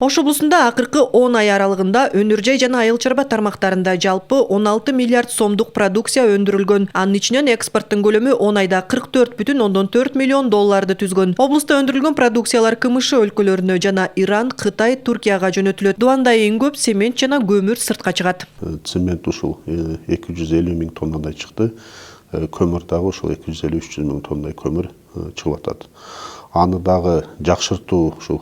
Ош облусунда акыркы 10 ай аралыгында өнөр жай жана айыл чарба тармактарында жалпы 16 миллиард сомдук продукция өндүрүлгөн. Анын ичинен экспорттун көлөмү 10 айда 44,4 миллион долларды түзгөн. Облуста өндүрүлгөн продукциялар КМШ өлкөлөрүнө жана Иран, Кытай, Туркияга жөнөтүлөт. Дубандай эң көп цемент жана көмүр сыртка чыгат. Цемент ушул 250 миң тоннадай чыкты. Көмүр дагы ушул 250-300 миң тоннадай көмүр чыгып атат. Аны дагы жакшыртуу ушул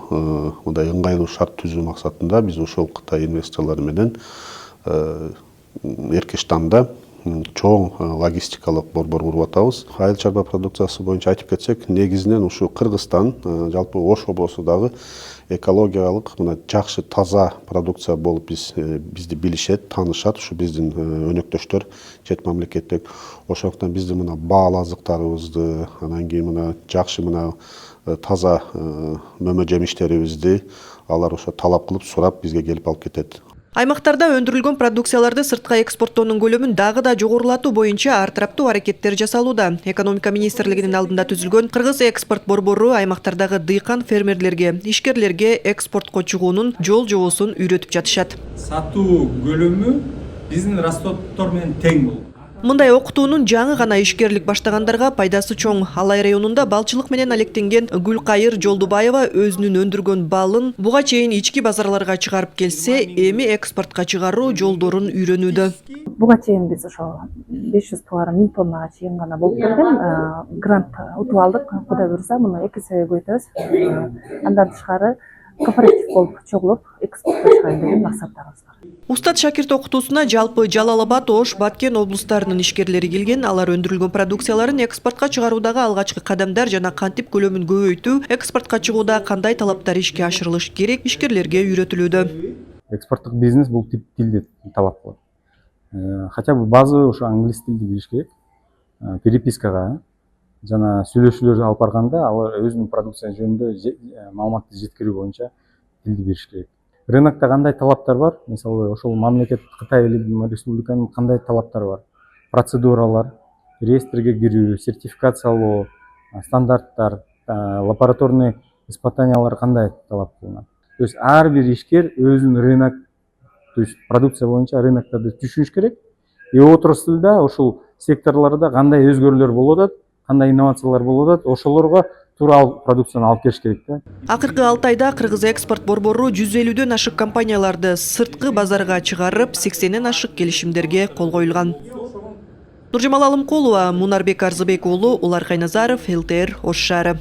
мындай ыңгайлуу шарт түзүү максатында биз ошол Кытай инвесторлору менен Эркештанда чоң логистикалык борбор куруп атабыз. Айыл чарба продукциясы боюнча айтып кетсек, негизинен ушу Кыргызстан, жалпы Ош облусу дагы экологиялык мына жакшы таза продукция болуп бизди билишет, таанышат, ушу биздин өнөктөштөр чет мамлекеттик. Ошондуктан биздин мына баал азыктарыбызды, анан кийин мына жакшы мына таза мөмө жемиштерибизди алар ошо талап кылып сурап бизге келип алып кетет. Аймактарда өндүрүлгөн продукцияларды сыртка экспорттоонун көлөмүн дагы да жогорулатуу боюнча ар тараптуу аракеттер жасалууда. Экономика министрлигинин алдында түзүлгөн Кыргыз экспорт борбору аймактардагы дыйкан фермерлерге, ишкерлерге экспортко чыгуунун жол жобосун үйрөтүп жатышат. Сатуу көлөмү биздин расходтор менен тең болот. Мындай окутуунун жаңы гана ишкерлик баштагандарга пайдасы чоң. Алай районунда балчылык менен алектенген Гүлкайыр Жолдубаева өзүнүн өндүргөн балын буга чейин ички базарларга чыгарып келсе, эми экспортко чыгаруу жолдорун үйрөнүүдө. Буга чейин биз ошо 500,000 тоннага чейин гана болуп келген. Грант утуп алдык. Кудай буйруса, муну 2 эсе көбөйтөбүз. Андан тышкары кооператив болуп чогулуп экспортко чыгайын деген максаттарыбыз бар. Устат шакирт окутуусуна жалпы Жалал Абад, Ош, Баткен облустарынын ишкерлери келген. Алар өндүрүлгөн продукцияларын экспортко чыгаруудагы алгачкы кадамдар жана кантип көлөмүн көбөйтүү, экспортко чыгууда кандай талаптар ишке ашырылыш керек ишкерлерге үйрөтүлүүдө. Экспорттук бизнес бул тилди талап кылат. Хотя бы базовый ошо англис тилди билиш керек. Перепискага жана сүйлөшүүлөр алып барганда алар өзүнүн продукциясы жөнүндө маалыматты жеткирүү боюнча тилди билиш керек. Рынокто кандай талаптар бар? Мисалы, ошол мамлекет Кытай республиканын кандай талаптары бар? Процедуралар, реестрге кирүү, сертификациялоо, стандарттар, лабораторный испытаниялар кандай талап кылынат? То есть ар бир ишкер өзүнүн рынок, то есть продукция боюнча рыноктарды түшүнүш керек. И отраслда ошол секторлордо кандай өзгөрүүлөр болуп атат, кандай инновациялар болуп атат, ошолорго туура продукцияны алып келиш керек да. Акыркы 6 айда Кыргыз экспорт борбору 150дөн ашык компанияларды сырткы базарга чыгарып, 80ден ашык келишимдерге кол коюлган. Нуржамал Алымкулова, Мунарбек Арзыбек уулу, Улар Кайназаров, ЛТР, Ош шаары.